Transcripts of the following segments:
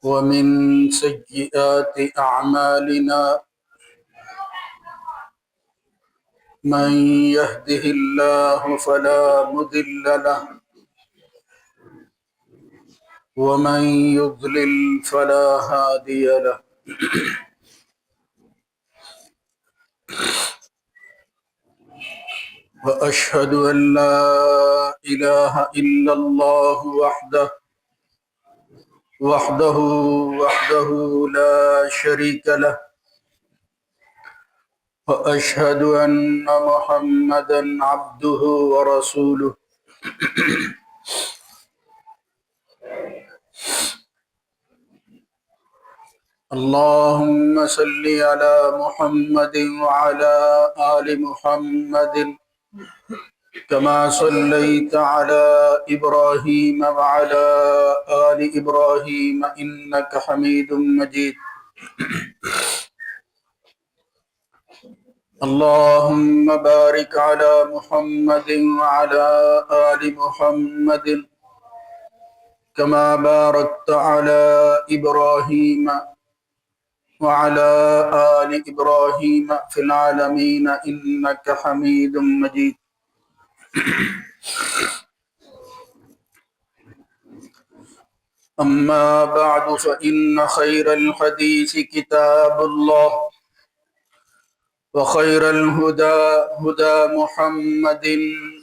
ومن سيئات أعمالنا من يهده الله فلا مضل له ومن يضلل فلا هادي له. وأشهد أن لا إله إلا الله وحده لا شريك له. وأشهد أن محمدا عبده ورسوله. اللهم صل على محمد وعلى آل محمد كما صليت على إبراهيم وعلى آل إبراهيم إنك حميد مجيد. اللهم بارك على محمد وعلى آل محمد كما باركت على إبراهيم وعلى آل إبراهيم في العالمين إنك حميد مجيد. أما بعد فإن خير الحديث كتاب الله وخير الهدى هدى محمد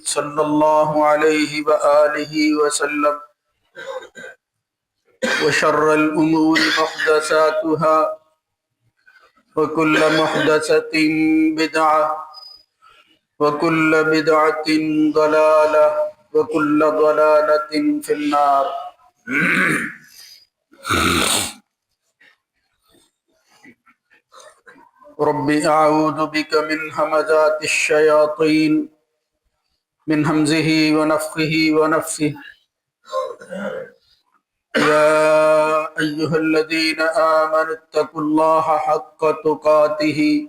صلى الله عليه وآله وسلم وشر الأمور محدثاتها وكل محدثة بدعة وكل بدعة ضلالة وكل ضلالة في النار. رب أعوذ بك من همزات الشياطين من همزه ونفخه ونفثه. يا أيها الذين آمنوا اتقوا الله حق تقاته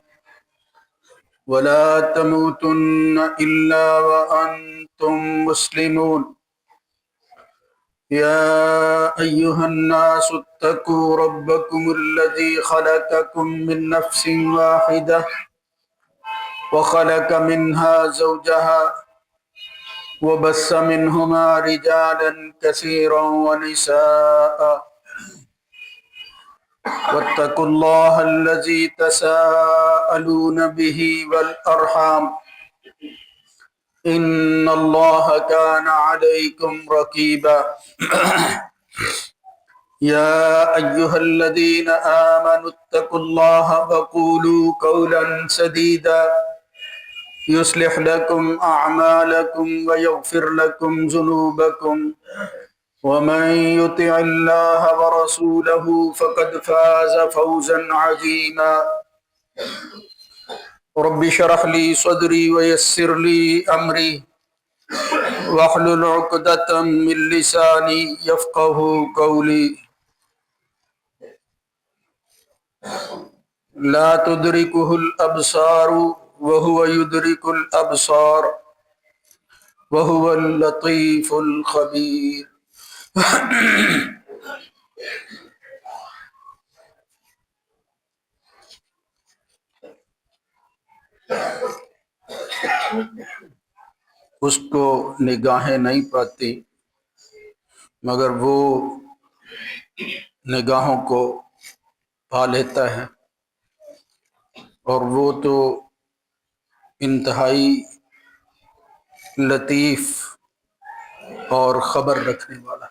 ولا تموتن إلا وأنتم مسلمون. يا أيها الناس اتقوا ربكم الذي خلقكم من نفس واحدة وخلق منها زوجها وبث منهما رجالا كثيرا ونساء واتقوا الله الذي تساءلون به والأرحام إن الله كان عليكم رقيبا. يا أيها الذين آمنوا اتقوا الله وقولوا قولا سديدا يصلح لكم أعمالكم ويغفر لكم ذنوبكم ومن يطع الله ورسوله فقد فاز فوزا عظيما. رب اشرح لي صدري ويسر لي أمري واحلل عقدة من لساني يفقه قولي. لا تدركه الأبصار وهو يدرك الأبصار وهو اللطيف الخبير. اس کو نگاہیں نہیں پاتی مگر وہ نگاہوں کو پا لیتا ہے، اور وہ تو انتہائی لطیف اور خبر رکھنے والا.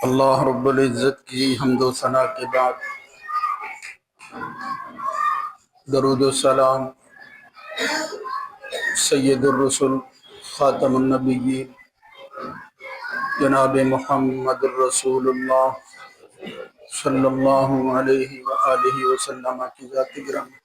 اللہ رب العزت کی حمد و ثنا کے بعد درود و سلام سید الرسل خاتم النبیین جناب محمد الرسول اللہ صلی اللہ علیہ وآلہ وسلم کی ذات گرامی.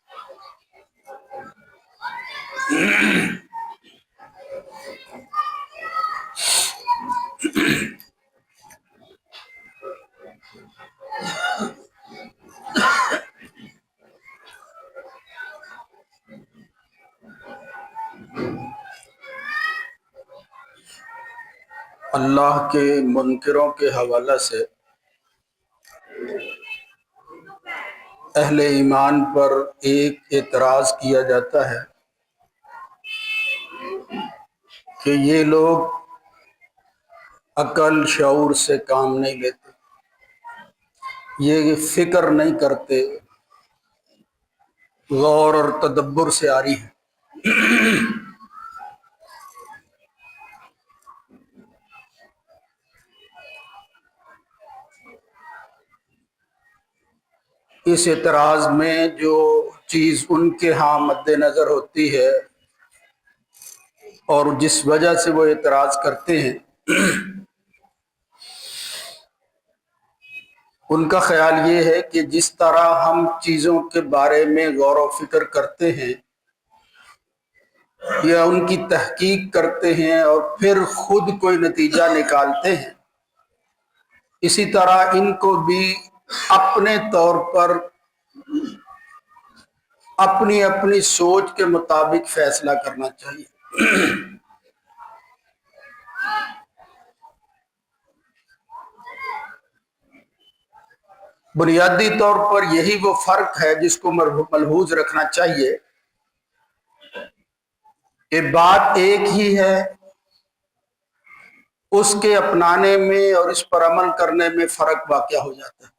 اللہ کے منکروں کے حوالہ سے اہل ایمان پر ایک اعتراض کیا جاتا ہے کہ یہ لوگ عقل شعور سے کام نہیں لیتے، یہ فکر نہیں کرتے، غور اور تدبر سے عاری ہیں۔ اس اعتراض میں جو چیز ان کے ہاں مد نظر ہوتی ہے اور جس وجہ سے وہ اعتراض کرتے ہیں، ان کا خیال یہ ہے کہ جس طرح ہم چیزوں کے بارے میں غور و فکر کرتے ہیں یا ان کی تحقیق کرتے ہیں اور پھر خود کوئی نتیجہ نکالتے ہیں، اسی طرح ان کو بھی اپنے طور پر اپنی اپنی سوچ کے مطابق فیصلہ کرنا چاہیے۔ بنیادی طور پر یہی وہ فرق ہے جس کو ملحوظ رکھنا چاہیے کہ بات ایک ہی ہے، اس کے اپنانے میں اور اس پر عمل کرنے میں فرق واقع ہو جاتا ہے۔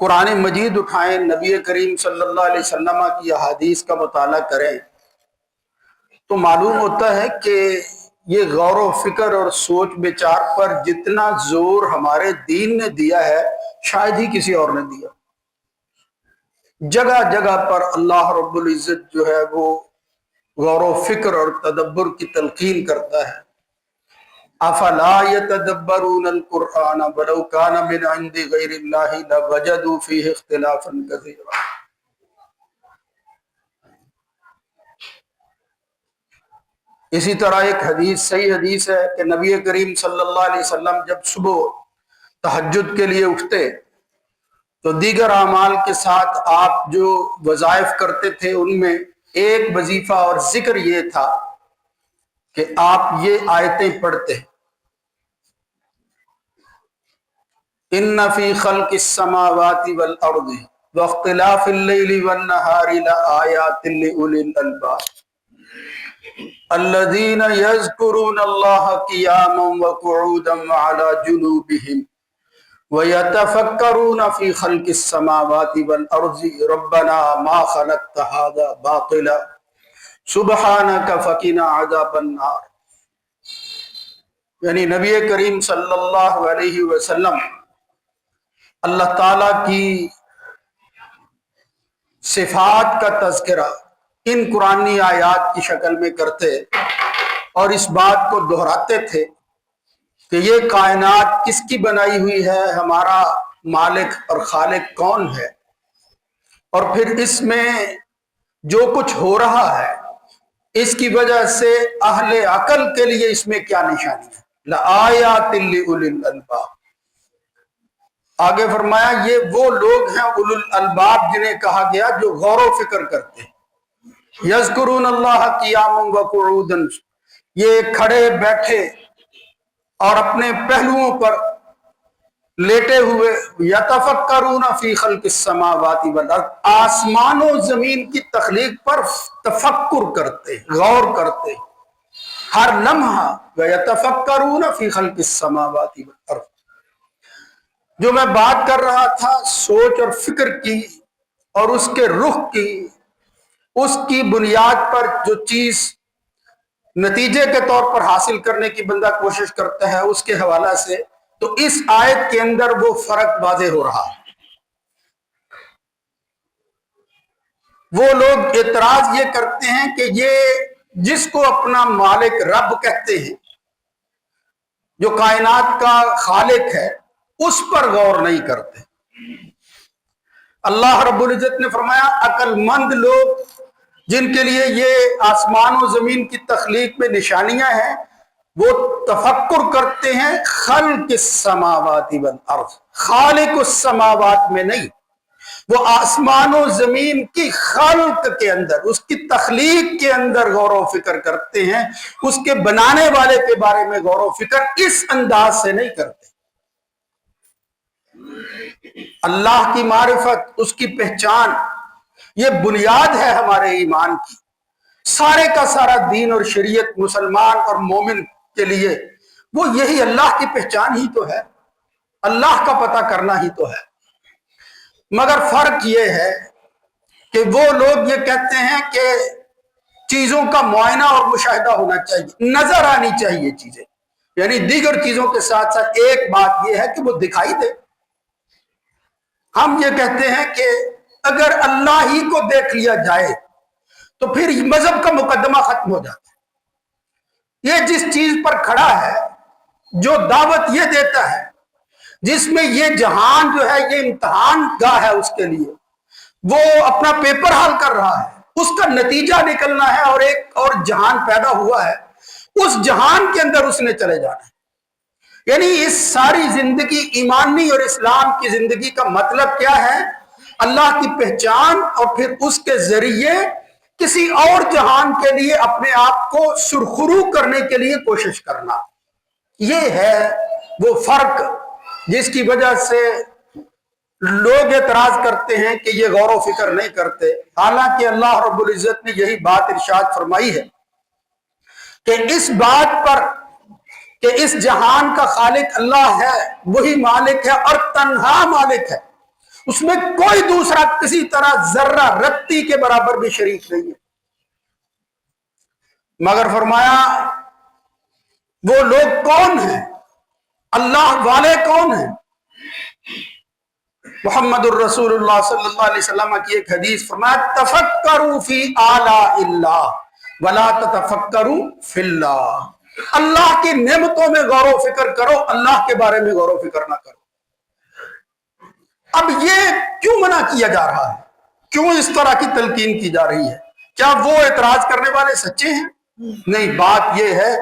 قرآن مجید اٹھائیں، نبی کریم صلی اللہ علیہ وسلم کی احادیث کا مطالعہ کریں تو معلوم ہوتا ہے کہ یہ غور و فکر اور سوچ بچار پر جتنا زور ہمارے دین نے دیا ہے شاید ہی کسی اور نے دیا۔ جگہ جگہ پر اللہ رب العزت جو ہے وہ غور و فکر اور تدبر کی تلقین کرتا ہے۔ افلا يتدبرون القرآن ولو كان من عند غیر اللہ لوجدوا فیہ اختلافا کثیرا۔ اسی طرح ایک حدیث، صحیح حدیث ہے کہ نبی کریم صلی اللہ علیہ وسلم جب صبح تہجد کے لیے اٹھتے تو دیگر اعمال کے ساتھ آپ جو وظائف کرتے تھے ان میں ایک وظیفہ اور ذکر یہ تھا کہ آپ یہ آیتیں پڑھتے، ان فی خلق السماوات والارض واختلاف اللیل والنہار لآیات لأولی الالباب الذین یذکرون اللہ قیاما وقعودا وعلی جنوبہم وَيَتَفَكَّرُونَ فِي خَلْقِ السَّمَاوَاتِ وَالْأَرْضِ رَبَّنَا مَا خَلَقْتَ هَذَا بَاطِلًا سُبْحَانَكَ فَقِنَا عَذَابَ النَّارِ۔ یعنی نبی کریم صلی اللہ علیہ وسلم اللہ تعالیٰ کی صفات کا تذکرہ ان قرآنی آیات کی شکل میں کرتے اور اس بات کو دہراتے تھے کہ یہ کائنات کس کی بنائی ہوئی ہے، ہمارا مالک اور خالق کون ہے، اور پھر اس میں جو کچھ ہو رہا ہے اس کی وجہ سے اہل عقل کے لیے اس میں کیا نشانی ہے۔ لآیات لأولی الالباب، آگے فرمایا یہ وہ لوگ ہیں اولو الالباب جنہیں کہا گیا جو غور و فکر کرتے ہیں۔ یذکرون اللہ قیاما وقعودا، یہ کھڑے بیٹھے اور اپنے پہلوؤں پر لیٹے ہوئے، یتفکرون فی خلق السماوات والارض، آسمان و زمین کی تخلیق پر تفکر کرتے، غور کرتے ہر لمحہ، یتفکرون فی خلق السماوات والارض۔ جو میں بات کر رہا تھا سوچ اور فکر کی اور اس کے رخ کی، اس کی بنیاد پر جو چیز نتیجے کے طور پر حاصل کرنے کی بندہ کوشش کرتا ہے اس کے حوالہ سے، تو اس آیت کے اندر وہ فرق واضح ہو رہا ہے۔ وہ لوگ اعتراض یہ کرتے ہیں کہ یہ جس کو اپنا مالک رب کہتے ہیں، جو کائنات کا خالق ہے، اس پر غور نہیں کرتے۔ اللہ رب العزت نے فرمایا عقل مند لوگ جن کے لیے یہ آسمان و زمین کی تخلیق میں نشانیاں ہیں، وہ تفکر کرتے ہیں خلق السماوات والارض، خالق السماوات میں نہیں، وہ آسمان و زمین کی خلق کے اندر، اس کی تخلیق کے اندر غور و فکر کرتے ہیں، اس کے بنانے والے کے بارے میں غور و فکر اس انداز سے نہیں کرتے۔ اللہ کی معرفت، اس کی پہچان، یہ بنیاد ہے ہمارے ایمان کی۔ سارے کا سارا دین اور شریعت مسلمان اور مومن کے لیے وہ یہی اللہ کی پہچان ہی تو ہے، اللہ کا پتہ کرنا ہی تو ہے۔ مگر فرق یہ ہے کہ وہ لوگ یہ کہتے ہیں کہ چیزوں کا معائنہ اور مشاہدہ ہونا چاہیے، نظر آنی چاہیے چیزیں، یعنی دیگر چیزوں کے ساتھ ساتھ ایک بات یہ ہے کہ وہ دکھائی دے۔ ہم یہ کہتے ہیں کہ اگر اللہ ہی کو دیکھ لیا جائے تو پھر مذہب کا مقدمہ ختم ہو جاتا ہے۔ یہ جس چیز پر کھڑا ہے، جو دعوت یہ دیتا ہے، جس میں یہ جہان جو ہے یہ امتحان گاہ ہے اس کے لیے، وہ اپنا پیپر حل کر رہا ہے، اس کا نتیجہ نکلنا ہے اور ایک اور جہان پیدا ہوا ہے، اس جہان کے اندر اس نے چلے جانا ہے۔ یعنی اس ساری زندگی ایمانی اور اسلام کی زندگی کا مطلب کیا ہے؟ اللہ کی پہچان اور پھر اس کے ذریعے کسی اور جہان کے لیے اپنے آپ کو سرخرو کرنے کے لیے کوشش کرنا۔ یہ ہے وہ فرق جس کی وجہ سے لوگ اعتراض کرتے ہیں کہ یہ غور و فکر نہیں کرتے، حالانکہ اللہ رب العزت نے یہی بات ارشاد فرمائی ہے کہ اس بات پر کہ اس جہان کا خالق اللہ ہے، وہی مالک ہے اور تنہا مالک ہے، اس میں کوئی دوسرا کسی طرح ذرہ رتی کے برابر بھی شریک نہیں ہے۔ مگر فرمایا وہ لوگ کون ہیں، اللہ والے کون ہیں؟ محمد الرسول اللہ صلی اللہ علیہ وسلم کی ایک حدیث، فرمایا تفکروا فی آلاء اللہ ولا تتفکروا فی اللہ۔ اللہ کی نعمتوں میں غور و فکر کرو، اللہ کے بارے میں غور و فکر نہ کرو۔ اب یہ کیوں منع کیا جا رہا ہے؟ کیوں اس طرح کی تلقین کی جا رہی ہے؟ کیا وہ اعتراض کرنے والے سچے ہیں؟ نہیں، بات یہ ہے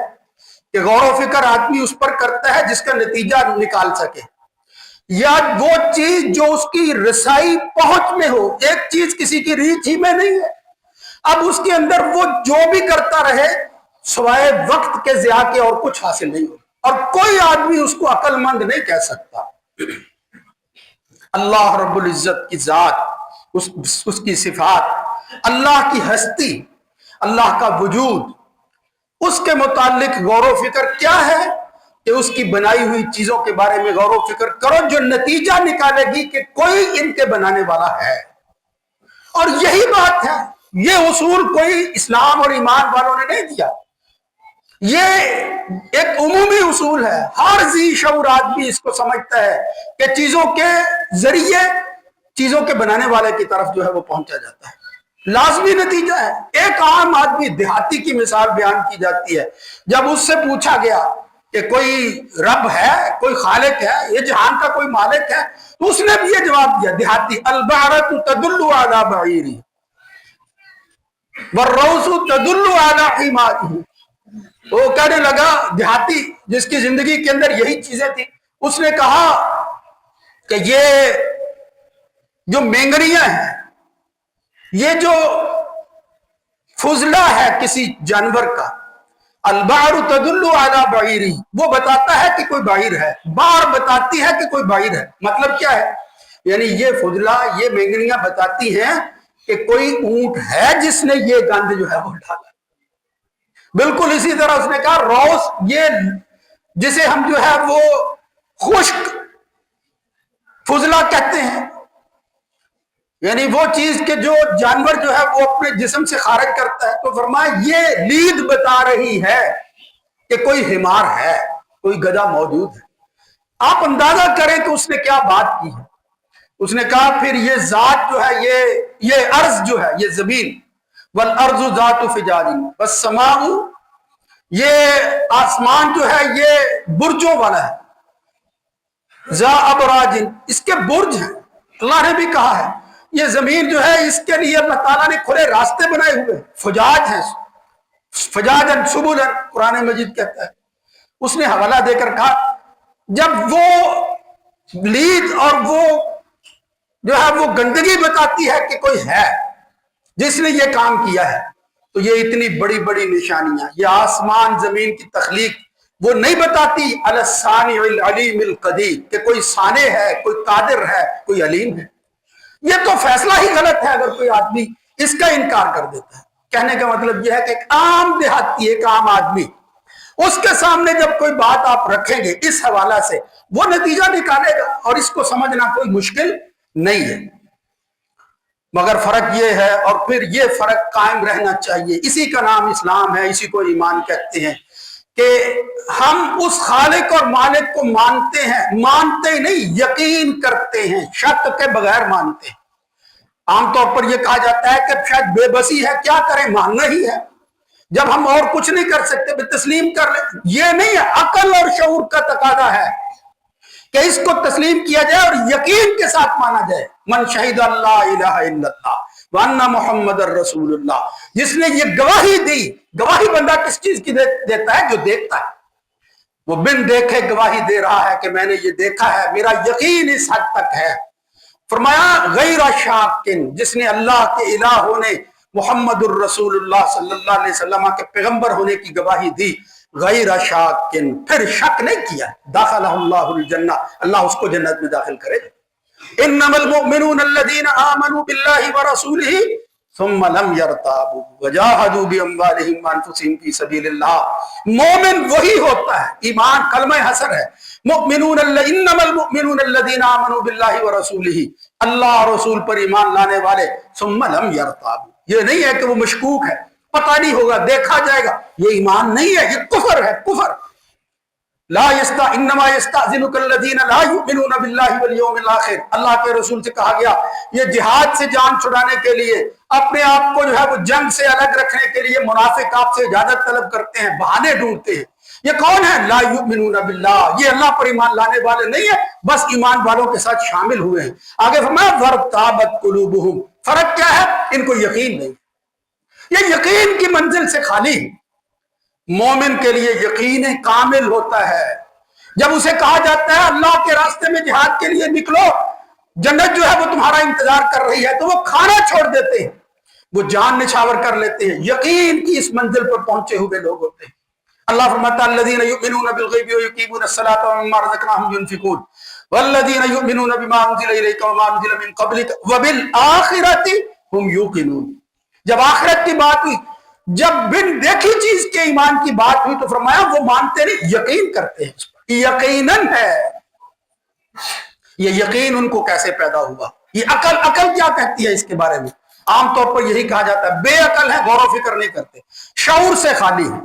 کہ غور و فکر آدمی اس پر کرتا ہے جس کا نتیجہ نکال سکے، یا وہ چیز جو اس کی رسائی پہنچ میں ہو۔ ایک چیز کسی کی ریچ ہی میں نہیں ہے، اب اس کے اندر وہ جو بھی کرتا رہے سوائے وقت کے ضیاع کے اور کچھ حاصل نہیں ہو، اور کوئی آدمی اس کو عقل مند نہیں کہہ سکتا۔ اللہ رب العزت کی ذات، اس کی صفات، اللہ کی ہستی، اللہ کا وجود، اس کے متعلق غور و فکر کیا ہے کہ اس کی بنائی ہوئی چیزوں کے بارے میں غور و فکر کرو جو نتیجہ نکالے گی کہ کوئی ان کے بنانے والا ہے۔ اور یہی بات ہے، یہ اصول کوئی اسلام اور ایمان والوں نے نہیں دیا، یہ ایک عمومی اصول ہے، ہر ذی شعور آدمی اس کو سمجھتا ہے کہ چیزوں کے ذریعے چیزوں کے بنانے والے کی طرف جو ہے وہ پہنچا جاتا ہے، لازمی نتیجہ ہے۔ ایک عام آدمی، دیہاتی کی مثال بیان کی جاتی ہے، جب اس سے پوچھا گیا کہ کوئی رب ہے، کوئی خالق ہے، یہ جہان کا کوئی مالک ہے، تو اس نے بھی یہ جواب دیا، دیہاتی، البعرۃ تدل علی بعیرہ والروث تدل علی حمارہ۔ تو وہ کہنے لگا، دیہاتی جس کی زندگی کے اندر یہی چیزیں تھی، اس نے کہا کہ یہ جو مینگریاں ہیں، یہ جو فضلہ ہے کسی جانور کا، البعر تدل علی بعیرہ، وہ بتاتا ہے کہ کوئی بعیر ہے، بار بتاتی ہے کہ کوئی بعیر ہے۔ مطلب کیا ہے؟ یعنی یہ فضلہ، یہ مینگریاں بتاتی ہیں کہ کوئی اونٹ ہے جس نے یہ گند جو ہے وہ ڈالا۔ بالکل اسی طرح اس نے کہا روس، یہ جسے ہم جو ہے وہ خشک فضلہ کہتے ہیں، یعنی وہ چیز کہ جو جانور جو ہے وہ اپنے جسم سے خارج کرتا ہے، تو فرمایا یہ لید بتا رہی ہے کہ کوئی حمار ہے، کوئی گدھا موجود ہے۔ آپ اندازہ کریں کہ اس نے کیا بات کی ہے۔ اس نے کہا پھر یہ ذات جو ہے، یہ ارض جو ہے، یہ زمین، والارض ذات فجاج والسماء، یہ آسمان جو ہے یہ برجوں والا ہے، ذا ابراج، اس کے برج ہیں۔ اللہ نے بھی کہا ہے یہ زمین جو ہے اس کے لیے اللہ تعالیٰ نے کھلے راستے بنائے ہوئے، فجاج ہیں، فجاجا سبلا، قرآن مجید کہتا ہے۔ اس نے حوالہ دے کر کہا جب وہ لید اور وہ جو ہے وہ گندگی بتاتی ہے کہ کوئی ہے جس نے یہ کام کیا ہے. تو یہ اتنی بڑی بڑی نشانیاں، یہ آسمان زمین کی تخلیق وہ نہیں بتاتی الصانع العلیم القدیر کہ کوئی صانع ہے، کوئی قادر ہے، کوئی علیم ہے. یہ تو فیصلہ ہی غلط ہے اگر کوئی آدمی اس کا انکار کر دیتا ہے. کہنے کا مطلب یہ ہے کہ ایک عام دیہاتی، ایک عام آدمی، اس کے سامنے جب کوئی بات آپ رکھیں گے اس حوالہ سے، وہ نتیجہ نکالے گا اور اس کو سمجھنا کوئی مشکل نہیں ہے. مگر فرق یہ ہے، اور پھر یہ فرق قائم رہنا چاہیے، اسی کا نام اسلام ہے، اسی کو ایمان کہتے ہیں، کہ ہم اس خالق اور مالک کو مانتے ہیں، مانتے نہیں یقین کرتے ہیں، شک کے بغیر مانتے ہیں. عام طور پر یہ کہا جاتا ہے کہ شاید بے بسی ہے، کیا کریں، ماننا ہی ہے. جب ہم اور کچھ نہیں کر سکتے بھی تسلیم کر لیں. یہ نہیں ہے، عقل اور شعور کا تقاضا ہے کہ اس کو تسلیم کیا جائے اور یقین کے ساتھ مانا جائے. من شہید اللہ الہ الا اللہ وان محمد الرسول اللہ، جس نے یہ گواہی دی. گواہی بندہ کس چیز کی دیتا ہے؟ جو دیکھتا ہے. وہ بن دیکھے گواہی دے رہا ہے کہ میں نے یہ دیکھا ہے، میرا یقین اس حد تک ہے. فرمایا غیر شاکن، جس نے اللہ کے الہ ہونے، محمد الرسول اللہ صلی اللہ علیہ وسلم کے پیغمبر ہونے کی گواہی دی، غیر شاکن، پھر شک نہیں کیا، داخلہ اللہ الجنہ، اللہ اس کو جنت میں داخل کرے. انما المؤمنون الذين آمنوا بالله ورسوله ثم لم يرتابوا وجاهدوا باموالهم وانفسهم في سبيل الله. مومن وہی ہوتا ہے، ایمان کلمہ حسر ہے. مؤمنون انما المؤمنون الذين آمنوا بالله ورسوله، اللہ اور رسول پر ایمان لانے والے. ثم لم يرتابوا، یہ نہیں ہے کہ وہ مشکوک ہے، پتہ نہیں ہوگا، دیکھا جائے گا. یہ ایمان نہیں ہے، یہ کفر ہے، کفر. لا انما یستأذنک الذین لا یؤمنون باللہ والیوم الآخر، اللہ کے رسول سے کہا گیا یہ جہاد سے جان چھڑانے کے لیے، اپنے آپ کو جو ہے وہ جنگ سے الگ رکھنے کے لیے منافق آپ سے اجازت طلب کرتے ہیں، بہانے ڈھونڈتے ہیں. یہ کون ہے؟ لا یؤمنون باللہ، یہ اللہ پر ایمان لانے والے نہیں ہے، بس ایمان والوں کے ساتھ شامل ہوئے ہیں. آگے فرمایا وارتابت قلوبہم، فرق کیا ہے؟ ان کو یقین نہیں. یہ یقین کی منزل سے خالی. مومن کے لیے یقین کامل ہوتا ہے. جب اسے کہا جاتا ہے اللہ کے راستے میں جہاد کے لیے نکلو، جنت جو ہے وہ تمہارا انتظار کر رہی ہے، تو وہ کھانا چھوڑ دیتے ہیں، وہ جان نچھاور کر لیتے ہیں. یقین کی اس منزل پر پہنچے ہوئے لوگ ہوتے ہیں. اللہ فرماتا ہے الذین یؤمنون بالغیب ویقیمون الصلاۃ ومما رزقناہم ینفقون والذین یؤمنون بما انزل الیک وما انزل من قبلک وبالآخرۃ ھم یوقنون. جب آخرت کی بات ہوئی، جب بن دیکھی چیز کے ایمان کی بات ہوئی، تو فرمایا وہ مانتے نہیں، یقین کرتے ہیں اس پر. یقیناً ہے. یہ یقین ان کو کیسے پیدا ہوا؟ یہ عقل کیا کہتی ہے اس کے بارے میں؟ عام طور پر یہی کہا جاتا ہے بے عقل ہے، غور و فکر نہیں کرتے، شعور سے خالی ہے.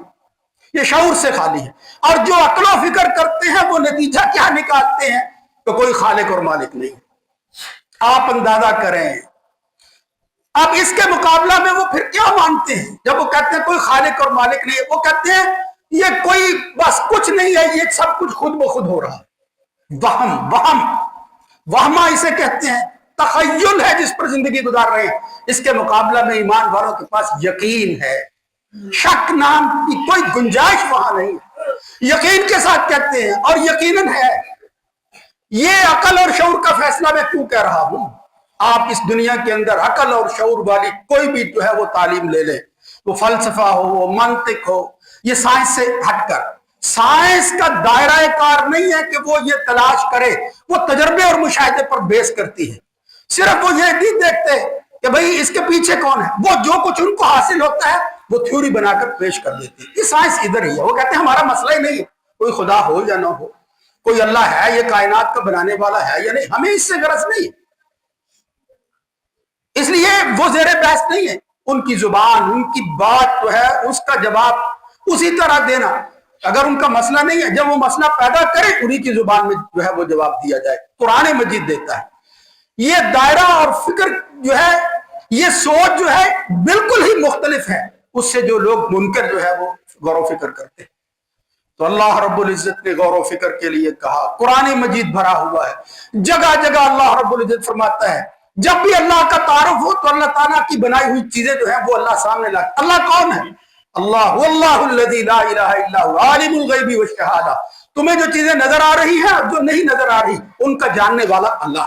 یہ شعور سے خالی ہے. اور جو عقل و فکر کرتے ہیں وہ نتیجہ کیا نکالتے ہیں؟ تو کوئی خالق اور مالک نہیں. آپ اندازہ کریں. اب اس کے مقابلہ میں وہ پھر کیا مانتے ہیں؟ جب وہ کہتے ہیں کوئی خالق اور مالک نہیں ہے، وہ کہتے ہیں یہ کوئی بس کچھ نہیں ہے، یہ سب کچھ خود بخود ہو رہا ہے. وہمہ اسے کہتے ہیں، تخیل ہے جس پر زندگی گزار رہے ہیں. اس کے مقابلہ میں ایمان والوں کے پاس یقین ہے، شک نام کی کوئی گنجائش وہاں نہیں ہے. یقین کے ساتھ کہتے ہیں اور یقیناً ہے. یہ عقل اور شعور کا فیصلہ میں کیوں کہہ رہا ہوں؟ آپ اس دنیا کے اندر عقل اور شعور والی کوئی بھی جو ہے وہ تعلیم لے لیں، وہ فلسفہ ہو، وہ منطق ہو، یہ سائنس سے ہٹ کر، سائنس کا دائرہ کار نہیں ہے کہ وہ یہ تلاش کرے، وہ تجربے اور مشاہدے پر بیس کرتی ہے. صرف وہ یہ نہیں دیکھتے کہ بھئی اس کے پیچھے کون ہے، وہ جو کچھ ان کو حاصل ہوتا ہے وہ تھیوری بنا کر پیش کر دیتے ہیں. یہ سائنس ادھر ہی ہے. وہ کہتے ہیں ہمارا مسئلہ ہی نہیں ہے کوئی خدا ہو یا نہ ہو، کوئی اللہ ہے، یہ کائنات کا بنانے والا ہے یا نہیں، ہمیں اس سے غرض نہیں ہے. اس لیے وہ زیر بحث نہیں ہے. ان کی زبان، ان کی بات جو ہے اس کا جواب اسی طرح دینا. اگر ان کا مسئلہ نہیں ہے، جب وہ مسئلہ پیدا کرے انہی کی زبان میں جو ہے وہ جواب دیا جائے. قرآن مجید دیتا ہے. یہ دائرہ اور فکر جو ہے، یہ سوچ جو ہے بالکل ہی مختلف ہے اس سے جو لوگ منکر جو ہے وہ غور و فکر کرتے ہیں. تو اللہ رب العزت نے غور و فکر کے لیے کہا. قرآن مجید بھرا ہوا ہے، جگہ جگہ اللہ رب العزت فرماتا ہے جب بھی اللہ کا تعارف ہو تو اللہ تعالیٰ کی بنائی ہوئی چیزیں جو ہیں وہ اللہ سامنے لاتے. اللہ کون ہے؟ اللہ واللہ الذی لا الہ الا هو عالم الغیب والشہادہ. تمہیں جو چیزیں نظر آ رہی ہیں اور جو نہیں نظر آ رہی ان کا جاننے والا اللہ.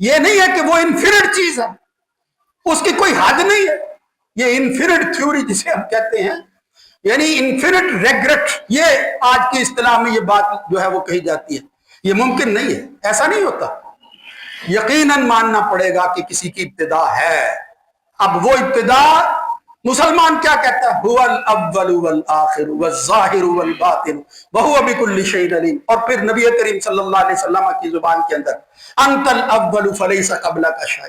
یہ نہیں ہے کہ وہ انفینٹ چیز ہے، اس کی کوئی حد نہیں ہے. یہ انفینٹ تھیوری جسے ہم کہتے ہیں، یعنی انفینٹ ریگریٹ، یہ آج کی اصطلاح میں یہ بات جو ہے وہ کہی جاتی ہے. یہ ممکن نہیں ہے، ایسا نہیں ہوتا. یقیناً ماننا پڑے گا کہ کسی کی ابتدا ہے. اب وہ ابتدا مسلمان کیا کہتا ہے؟ هو الاول والآخر والظاہر والباطن وهو بكل شيء علیم. اور پھر نبی کریم صلی اللہ علیہ وسلم کی زبان کے اندر انت الاول فليس قبلك شيء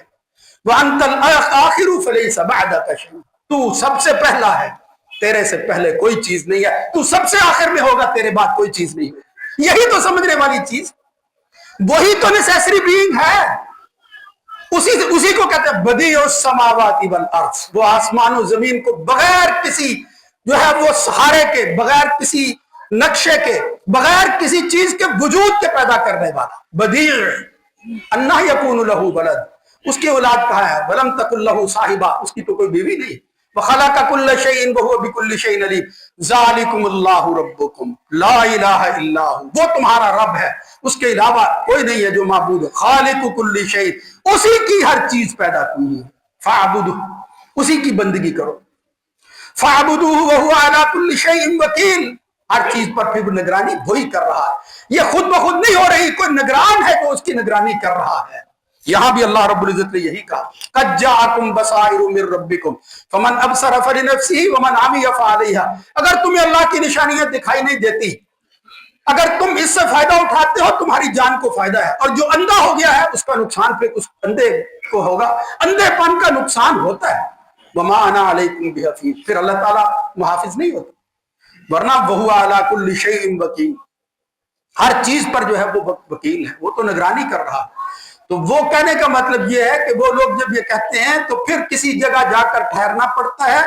وانت الاخر فليس بعدك شيء. تو سب سے پہلا ہے، تیرے سے پہلے کوئی چیز نہیں ہے. تو سب سے آخر میں ہوگا، تیرے بعد کوئی چیز نہیں ہے. یہی تو سمجھنے والی چیز، وہی تو نیسیسری بینگ ہے. اسی کو کہتے ہیں بدیع السماوات والارض. وہ آسمان و زمین کو بغیر کسی جو ہے وہ سہارے کے، بغیر کسی نقشے کے، بغیر کسی چیز کے وجود کے پیدا کرنے والا. بدیع انہ یکون لہ ولد، اس کی اولاد کہاں ہے؟ ولم تکن لہ صاحبہ، اس کی تو کوئی بیوی نہیں. وخلق کل شیء وہو بکل شیء علیم. ذالکم اللہ ربکم لا الہ الا ہو. وہ تمہارا رب ہے، اس کے علاوہ کوئی نہیں ہے جو معبود ہے. خالق کل شیء، اسی کی ہر چیز پیدا کی ہے. فاعبدہ، اسی کی بندگی کرو. فاعبدوہ وہو علی کل شیء وکیل، ہر چیز پر پھر نگرانی وہی کر رہا ہے. یہ خود بخود نہیں ہو رہی، کوئی نگران ہے جو اس کی نگرانی کر رہا ہے. یہاں بھی اللہ رب العزت نے یہی کہا، قد جاءکم بصائر من ربکم فمن ابصر فلنفسہ ومن عمی فعلیہا. اگر تمہیں اللہ کی نشانیاں دکھائی نہیں دیتی، اگر تم اس سے فائدہ اٹھاتے ہو، تمہاری جان کو فائدہ ہے. اور جو اندھا ہو گیا ہے اس کا نقصان پھر اس اندھے کو ہوگا. اندھے پن کا نقصان ہوتا ہے. وما انا علیکم بحفیظ، پھر اللہ تعالیٰ محافظ نہیں ہوتا. ورنہ وہو علی کل شیء وکیل، ہر چیز پر جو ہے وہ وکیل ہے، وہ تو نگرانی کر رہا. تو وہ کہنے کا مطلب یہ ہے کہ وہ لوگ جب یہ کہتے ہیں تو پھر کسی جگہ جا کر ٹھہرنا پڑتا ہے،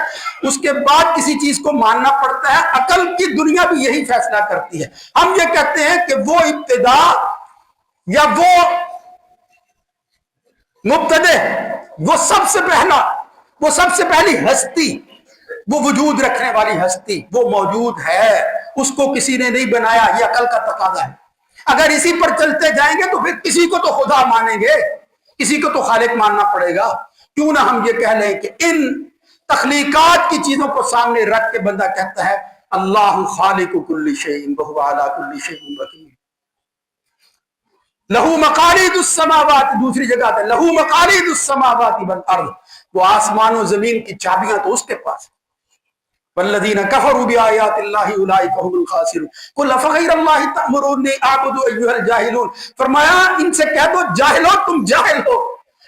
اس کے بعد کسی چیز کو ماننا پڑتا ہے. عقل کی دنیا بھی یہی فیصلہ کرتی ہے. ہم یہ کہتے ہیں کہ وہ ابتدا یا وہ مبتدئ، وہ سب سے پہلا، وہ سب سے پہلی ہستی، وہ وجود رکھنے والی ہستی، وہ موجود ہے، اس کو کسی نے نہیں بنایا. یہ عقل کا تقاضا ہے. اگر اسی پر چلتے جائیں گے تو پھر کسی کو تو خدا مانیں گے، کسی کو تو خالق ماننا پڑے گا. کیوں نہ ہم یہ کہہ لیں کہ ان تخلیقات کی چیزوں کو سامنے رکھ کے بندہ کہتا ہے اللہ خالق کل شیء وہو علی کل شیء وکیل. لہو مقالید السماوات، دوسری جگہ ہے لہو مقالید السماوات والارض، وہ آسمان و زمین کی چابیاں تو اس کے پاس. والذین کفروا بآیات اللہ اولئک هم الخاسرون. قل افغیر اللہ تأمرونی اعبد ایھا الجاہلون. فرمایا ان سے کہہ دو جاہلو، تم جاہل ہو،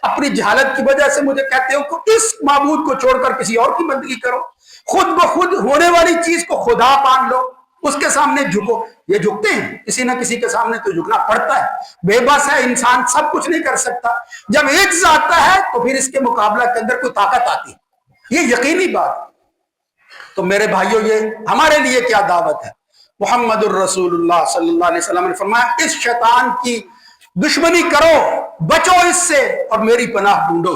اپنی جہالت کی وجہ سے مجھے کہتے ہو کہ اس معبود کو چھوڑ کر کسی اور کی بندگی کرو. خود بخود ہونے والی چیز کو خدا مان لو، اس کے سامنے جھکو. یہ جھکتے ہیں، کسی نہ کسی کے سامنے تو جھکنا پڑتا ہے. بے بس ہے انسان، سب کچھ نہیں کر سکتا. جب عجز آتا ہے تو پھر اس کے مقابلہ کے اندر کوئی طاقت آتی ہے، یہ یقینی بات. تو میرے بھائیوں، یہ ہمارے لیے کیا دعوت ہے؟ محمد الرسول اللہ صلی اللہ علیہ وسلم نے فرمایا اس شیطان کی دشمنی کرو، بچو اس سے اور میری پناہ ڈھونڈو.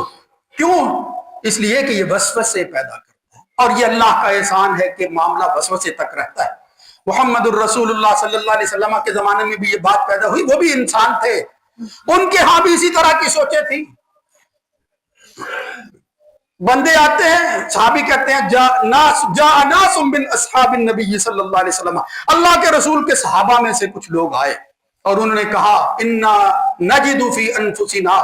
کیوں؟ اس لیے کہ یہ وسوسے پیدا کرتا ہے، اور یہ اللہ کا احسان ہے کہ معاملہ وسوسے تک رہتا ہے. محمد الرسول اللہ صلی اللہ علیہ وسلم کے زمانے میں بھی یہ بات پیدا ہوئی. وہ بھی انسان تھے، ان کے ہاں بھی اسی طرح کی سوچیں تھیں. بندے آتے ہیں، صحابی کہتے ہیں جاء ناس من اصحاب النبی صلی اللہ علیہ وسلم، اللہ کے رسول کے صحابہ میں سے کچھ لوگ آئے اور انہوں نے کہا انا نجد فی انفسنا،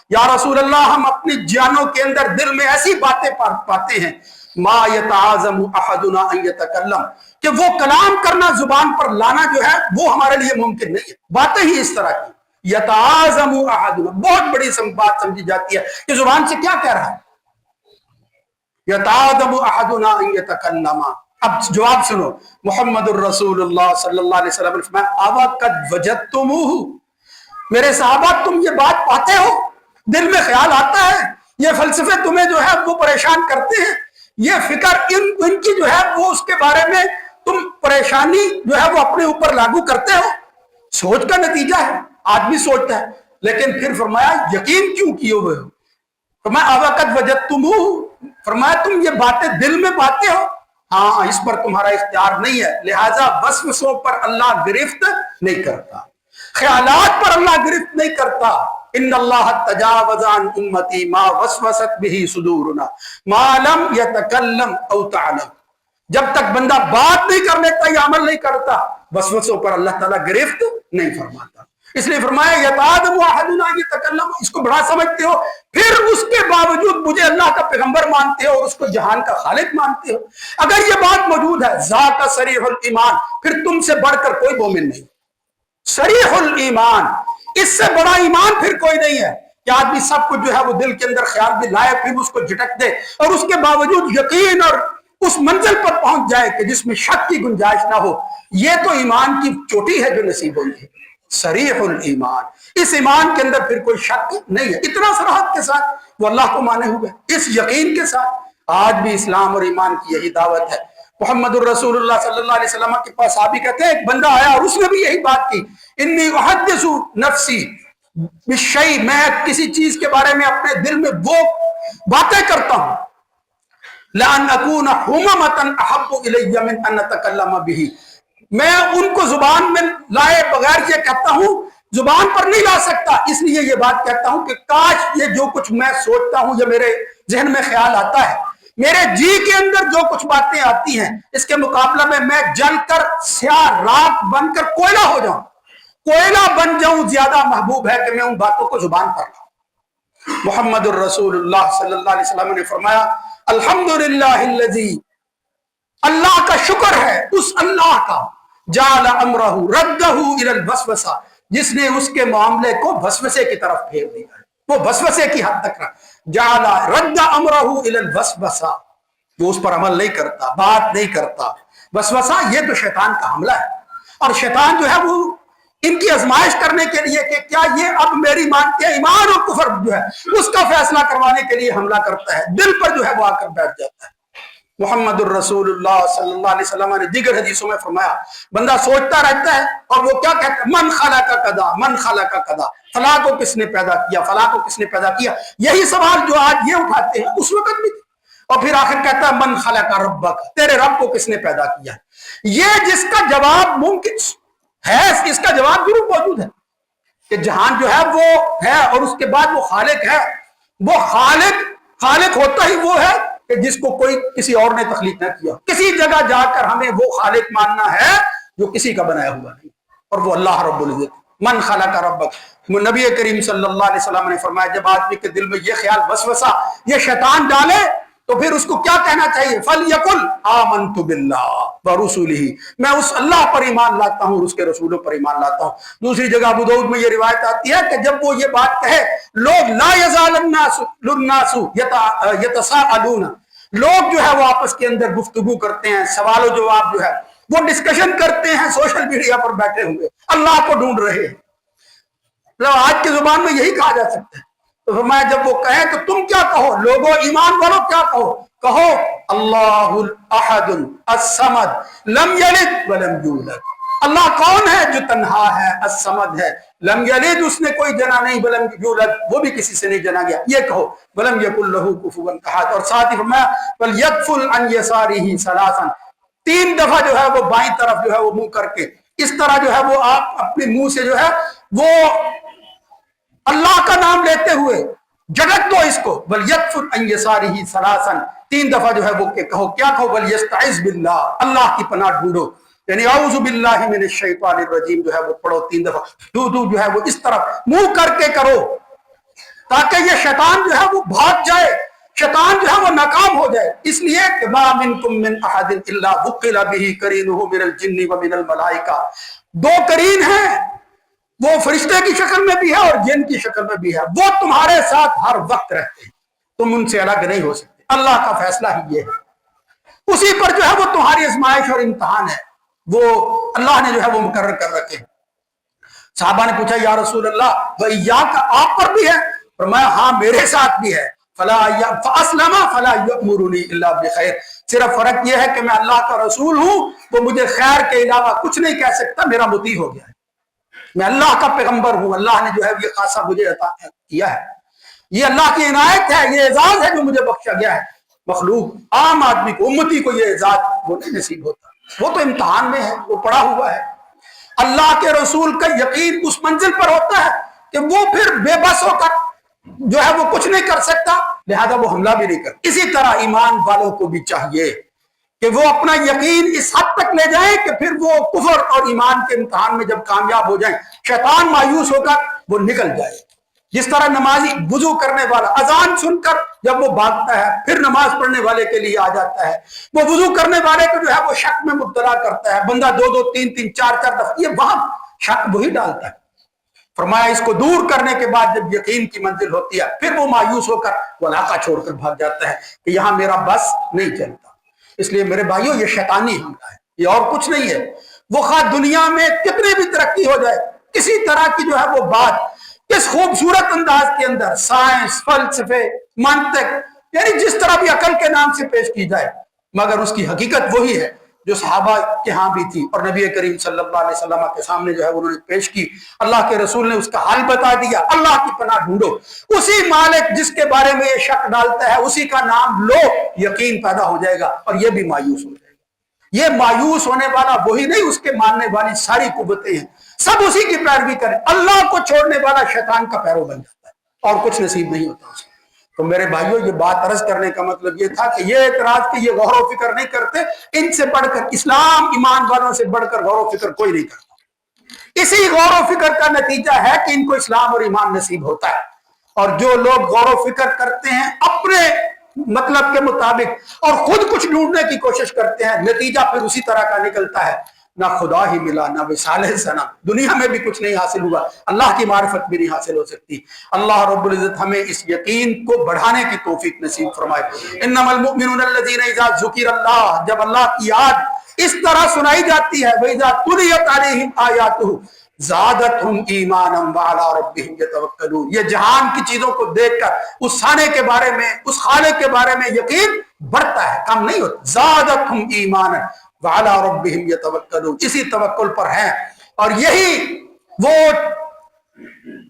یا رسول اللہ ہم اپنی جانوں کے اندر دل میں ایسی باتیں پاتے ہیں ما یتعاظم احدنا ان یتکلم، کہ وہ کلام کرنا، زبان پر لانا جو ہے وہ ہمارے لیے ممکن نہیں ہے. باتیں ہی اس طرح کی یتعاظم احدنا، بہت بڑی بات سمجھی جاتی ہے کہ زبان سے کیا کہہ رہا ہے. یتعاظم احدنا ان یتکلم. اب جواب سنو، محمد الرسول اللہ صلی اللہ علیہ وسلم نے فرمایا اوا قد وجدتموہ، میرے صحابہ تم یہ بات پاتے ہو، دل میں خیال آتا ہے، یہ فلسفے تمہیں جو ہے وہ پریشان کرتے ہیں، یہ فکر ان کی جو ہے وہ اس کے بارے میں تم پریشانی جو ہے وہ اپنے اوپر لاگو کرتے ہو. سوچ کا نتیجہ ہے، آدمی سوچتا ہے. لیکن پھر فرمایا یقین کیوں کیے ہوئے ہو؟ فرمایا اوا قد وجدتموہ، فرمایا تم یہ باتیں دل میں پاتے ہو، ہاں اس پر تمہارا اختیار نہیں ہے، لہٰذا وسوسوں پر اللہ گرفت نہیں کرتا، خیالات پر اللہ گرفت نہیں کرتا. ان اللہ تجاوز عن امتی ما وسوست به صدورنا ما لم يتکلم او تعلم. جب تک بندہ بات نہیں کر لیتا یا عمل نہیں کرتا وسوسوں پر اللہ تعالیٰ گرفت نہیں فرماتا. اس لیے فرمایا یتعدم احدنا یتکلم، اس کو بڑا سمجھتے ہو پھر اس کے باوجود مجھے اللہ کا پیغمبر مانتے ہو اور اس کو جہان کا خالق مانتے ہو. اگر یہ بات موجود ہے ذاک صریح الایمان، پھر تم سے بڑھ کر کوئی مومن نہیں. صریح الایمان، اس سے بڑا ایمان پھر کوئی نہیں ہے کہ آدمی سب کچھ جو ہے وہ دل کے اندر خیال بھی لائے پھر اس کو جھٹک دے اور اس کے باوجود یقین اور اس منزل پر پہنچ جائے کہ جس میں شک کی گنجائش نہ ہو. یہ تو ایمان کی چوٹی ہے جو نصیب ہوئی ہے، صریح الایمان. اس ایمان کے اندر پھر کوئی شک نہیں ہے. اتنا صراحت کے ساتھ وہ اللہ کو مانے ہوئے، اس یقین کے ساتھ. آج بھی اسلام اور ایمان کی یہی دعوت ہے. محمد الرسول اللہ صلی اللہ علیہ وسلم کے پاس صحابی کہتے ہیں ایک بندہ آیا اور اس نے بھی یہی بات کی، انی احدث نفسی بالشیء، میں کسی چیز کے بارے میں اپنے دل میں وہ باتیں کرتا ہوں، لأن اکون حممۃ احب الی من ان اتکلم به، میں ان کو زبان میں لائے بغیر یہ کہتا ہوں، زبان پر نہیں لا سکتا، اس لیے یہ بات کہتا ہوں کہ کاش یہ جو کچھ میں سوچتا ہوں یا میرے ذہن میں خیال آتا ہے، میرے جی کے اندر جو کچھ باتیں آتی ہیں، اس کے مقابلہ میں جل کر سیاہ راکھ بن کر کوئلہ ہو جاؤں، کوئلہ بن جاؤں زیادہ محبوب ہے کہ میں ان باتوں کو زبان پر لاؤں. محمد الرسول اللہ صلی اللہ علیہ وسلم نے فرمایا الحمدللہ الذی، اللہ کا شکر ہے اس اللہ کا، جعل امرہ ردہ الی الوسوسہ، جس نے اس کے معاملے کو وسوسے کی طرف پھیر دیا ہے، وہ وسوسے کی حد تک رہا. جعل رد امرہ الی الوسوسہ، وہ اس پر عمل نہیں کرتا، بات نہیں کرتا. وسوسہ یہ تو شیطان کا حملہ ہے، اور شیطان جو ہے وہ ان کی آزمائش کرنے کے لیے کہ کیا یہ اب میری مانتے ہیں ایمان اور کفر جو ہے اس کا فیصلہ کروانے کے لیے حملہ کرتا ہے، دل پر جو ہے وہ آ کر بیٹھ جاتا ہے. محمد الرسول اللہ صلی اللہ علیہ وسلم نے دیگر حدیثوں میں فرمایا بندہ سوچتا رہتا ہے اور وہ کیا کہتا ہے، من خلق کذا من خلق کذا، فلاں کو کس نے پیدا کیا، فلاں کو کس نے پیدا کیا. یہی سوال جو آج یہ اٹھاتے ہیں اس وقت بھی، اور پھر آخر کہتا ہے من خلق ربک، تیرے رب کو کس نے پیدا کیا. یہ جس کا جواب ممکن ہے، اس کا جواب ضرور موجود ہے کہ جہان جو ہے وہ ہے اور اس کے بعد وہ خالق ہے. وہ خالق ہوتا ہی وہ ہے کہ جس کو کوئی کسی اور نے تخلیق نہ کیا. کسی جگہ جا کر ہمیں وہ خالق ماننا ہے جو کسی کا بنایا ہوا نہیں، اور وہ اللہ رب العزت. من خلق ربک، نبی کریم صلی اللہ علیہ وسلم نے فرمایا جب آدمی کے دل میں یہ خیال وسوسہ یہ شیطان ڈالے تو پھر اس کو کیا کہنا چاہیے، فَلْيَقُلْ آمَنْتُ بِاللَّهِ وَرُسُلِهِ، میں اس اللہ پر ایمان لاتا ہوں اور اس کے رسولوں پر ایمان لاتا ہوں. دوسری جگہ ابو داؤد میں یہ روایت آتی ہے کہ جب وہ یہ بات کہے لوگ لا يزال الناس يتساءلون، لوگ جو ہے وہ آپس کے اندر گفتگو کرتے ہیں، سوال و جواب جو ہے وہ ڈسکشن کرتے ہیں سوشل میڈیا پر بیٹھے ہوئے، اللہ کو ڈھونڈ رہے ہیں. آج کی زبان میں یہی کہا جا سکتا ہے. تو فرمایا جب وہ کہیں تو تم کیا کہو، لوگوں ایمان والو کیا کہو اللہ الاحد الصمد لم یلد ولم یولد. اللہ کون ہے جو تنہا ہے، الصمد ہے، لم یلد اس نے کوئی جنا نہیں، ولم یولد وہ بھی کسی سے نہیں جنا گیا، یہ کہو، ولم یکن لہ کفوا احد. اور ساتھ ہی فرمایا فلیدفل عن یسارہ ثلاثا، 3 دفعہ جو ہے وہ بائیں طرف جو ہے وہ منہ کر کے اس طرح جو ہے وہ آپ اپنے منہ سے جو ہے وہ اللہ کا نام لیتے ہوئے جھٹک دو اس کو. وَلْيَدْفُرْ عَنْ يَسَارِهِ ثَلَاثًا، 3 دفعہ جو ہے وہ کہو، کیا کہو، وَلْيَسْتَعِذْ بِاللَّهِ، اللہ کی پناہ ڈھونڈو، یعنی اعوذ باللہ من الشیطان الرجیم جو ہے وہ پڑھو 3 دفعہ. جو ہے وہ اس طرح منہ کر کے کرو تاکہ یہ شیطان جو ہے وہ بھاگ جائے، شیطان جو ہے وہ ناکام ہو جائے. اس لیے کہ مَا مِنْكُم مِّنْ أَحَدٍ إِلَّا وُكِّلَ بِهِ قَرِينُهُ مِنَ الْجِنِّ وَمِنَ الْمَلَائِكَةِ. 2 قرین ہیں، وہ فرشتے کی شکل میں بھی ہے اور جن کی شکل میں بھی ہے، وہ تمہارے ساتھ ہر وقت رہتے ہیں، تم ان سے الگ نہیں ہو سکتے. اللہ کا فیصلہ ہی یہ ہے، اسی پر جو ہے وہ تمہاری آزمائش اور امتحان ہے، وہ اللہ نے جو ہے وہ مقرر کر رکھے. صحابہ نے پوچھا یا رسول اللہ وَإِيَّاكَ، آپ پر بھی ہے؟ فرمایا ہاں میرے ساتھ بھی ہے. فَأَسْلَمَ فَلَا يَأْمُرُنِي إِلَّا بِخَيْرٍ، صرف فرق یہ ہے کہ میں اللہ کا رسول ہوں، وہ مجھے خیر کے علاوہ کچھ نہیں کہہ سکتا، میرا مطیع ہو گیا ہے، میں اللہ کا پیغمبر ہوں، اللہ نے جو ہے یہ خاصہ مجھے عطا کیا ہے، یہ اللہ کی عنایت ہے، یہ اعزاز ہے جو مجھے بخشا گیا ہے. مخلوق عام آدمی کو، امتی کو یہ اعزاز وہ نہیں نصیب ہوتا، وہ تو امتحان میں ہے، وہ پڑا ہوا ہے. اللہ کے رسول کا یقین اس منزل پر ہوتا ہے کہ وہ پھر بے بس ہو کر جو ہے وہ کچھ نہیں کر سکتا، لہذا وہ حملہ بھی نہیں کرتا۔ اسی طرح ایمان والوں کو بھی چاہیے کہ وہ اپنا یقین اس حد تک لے جائیں کہ پھر وہ کفر اور ایمان کے امتحان میں جب کامیاب ہو جائیں، شیطان مایوس ہو کر وہ نکل جائے۔ جس طرح نمازی وضو کرنے والا اذان سن کر جب وہ بھاگتا ہے پھر نماز پڑھنے والے کے لیے آ جاتا ہے، وہ وضو کرنے والے کو جو ہے وہ شک میں مبتلا کرتا ہے، بندہ 2 3 4 دفعہ یہ وہاں شک وہی ڈالتا ہے۔ فرمایا اس کو دور کرنے کے بعد جب یقین کی منزل ہوتی ہے پھر وہ مایوس ہو کر وہ علاقہ چھوڑ کر بھاگ جاتا ہے کہ یہاں میرا بس نہیں چلتا۔ اس لیے میرے بھائیوں یہ شیطانی حملہ ہے، یہ اور کچھ نہیں ہے۔ وہ خواہ دنیا میں کتنی بھی ترقی ہو جائے، کسی طرح کی جو ہے وہ بات کس خوبصورت انداز کے اندر سائنس، فلسفے، منطق، یعنی جس طرح بھی عقل کے نام سے پیش کی جائے، مگر اس کی حقیقت وہی ہے جو صحابہ کے ہاں بھی تھی اور نبی کریم صلی اللہ علیہ وسلم کے سامنے جو ہے انہوں نے پیش کی۔ اللہ کے رسول نے اس کا حل بتا دیا، اللہ کی پناہ ڈھونڈو، اسی مالک جس کے بارے میں یہ شک ڈالتا ہے اسی کا نام لو، یقین پیدا ہو جائے گا اور یہ بھی مایوس ہو جائے گا۔ یہ مایوس ہونے والا وہی نہیں، اس کے ماننے والی ساری قوتیں ہیں، سب اسی کی پیروی کریں۔ اللہ کو چھوڑنے والا شیطان کا پیرو بن جاتا ہے اور کچھ نصیب نہیں ہوتا اسے۔ تو میرے بھائیوں یہ بات عرض کرنے کا مطلب یہ تھا کہ یہ اعتراض کہ یہ غور و فکر نہیں کرتے، ان سے بڑھ کر اسلام ایمان والوں سے بڑھ کر غور و فکر کوئی نہیں کرتا۔ اسی غور و فکر کا نتیجہ ہے کہ ان کو اسلام اور ایمان نصیب ہوتا ہے۔ اور جو لوگ غور و فکر کرتے ہیں اپنے مطلب کے مطابق اور خود کچھ ڈھونڈنے کی کوشش کرتے ہیں، نتیجہ پھر اسی طرح کا نکلتا ہے، نہ خدا ہی ملا نہ وصال ثنا، دنیا میں بھی کچھ نہیں حاصل ہوا، اللہ کی معرفت بھی نہیں حاصل ہو سکتی۔ اللہ رب العزت ہمیں اس یقین کو بڑھانے کی توفیق نصیب فرمائے۔ انما المؤمنون الذین اذا ذکر اللہ، جب اللہ کی یاد اس طرح سنائی جاتی ہے، وَإِذَا تُلِيَتْ عَلَيْهِمْ آیَاتُهُ زَادَتْهُمْ ایمانا وَعَلَىٰ رَبِّهِمْ يَتَوَکَّلُونَ، یہ جہان کی چیزوں کو دیکھ کر اس خانے کے بارے میں، اس خالق کے بارے میں یقین بڑھتا ہے، کم نہیں ہوتا۔ زَادَتْهُمْ ایمانا وَعَلَىٰ رَبِّهِمْ يَتَوَکَّلُونَ، اسی توکل پر ہیں، اور یہی وہ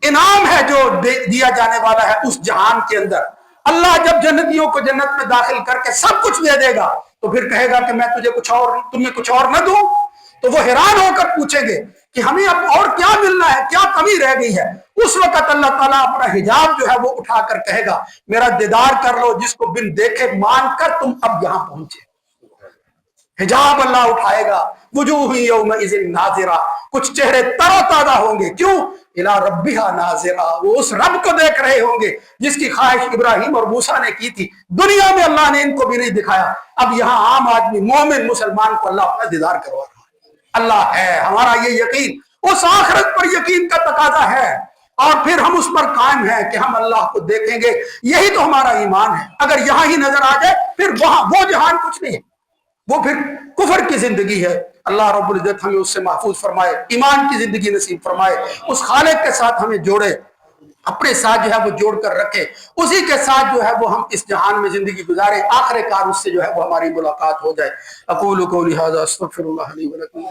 انعام ہے جو دیا جانے والا ہے اس جہان کے اندر۔ اللہ جب جنتیوں کو جنت میں داخل کر کے سب کچھ دے دے گا تو پھر کہے گا کہ میں تجھے کچھ اور، تمہیں کچھ اور نہ دوں؟ تو وہ حیران ہو کر پوچھیں گے کہ ہمیں اب اور کیا ملنا ہے، کیا کمی رہ گئی ہے؟ اس وقت اللہ تعالیٰ اپنا حجاب جو ہے وہ اٹھا کر کہے گا میرا دیدار کر لو، جس کو بن دیکھے مان کر تم اب یہاں پہنچے۔ حجاب اللہ اٹھائے گا، وجوہ یومئذ ناظرہ، کچھ چہرے تر و تازہ ہوں گے، کیوں؟ الی ربہا ناظرہ، وہ اس رب کو دیکھ رہے ہوں گے جس کی خواہش ابراہیم اور موسیٰ نے کی تھی۔ دنیا میں اللہ نے ان کو بھی نہیں دکھایا، اب یہاں عام آدمی مومن مسلمان کو اللہ اپنا دیدار کروا رہا ہے۔ اللہ ہے، ہمارا یہ یقین اس آخرت پر یقین کا تقاضا ہے، اور پھر ہم اس پر قائم ہیں کہ ہم اللہ کو دیکھیں گے، یہی تو ہمارا ایمان ہے۔ اگر یہاں ہی نظر آ جائے پھر وہاں وہ جہان کچھ نہیں ہے، وہ پھر کفر کی زندگی ہے۔ اللہ رب العزت ہمیں اس سے محفوظ فرمائے، ایمان کی زندگی نصیب فرمائے، اس خالق کے ساتھ ہمیں جوڑے، اپنے ساتھ جو ہے وہ جوڑ کر رکھے، اسی کے ساتھ جو ہے وہ ہم اس جہان میں زندگی گزارے، آخر کار اس سے جو ہے وہ ہماری ملاقات ہو جائے۔ اقول قولی ھذا استغفر اللہ لی ولکم۔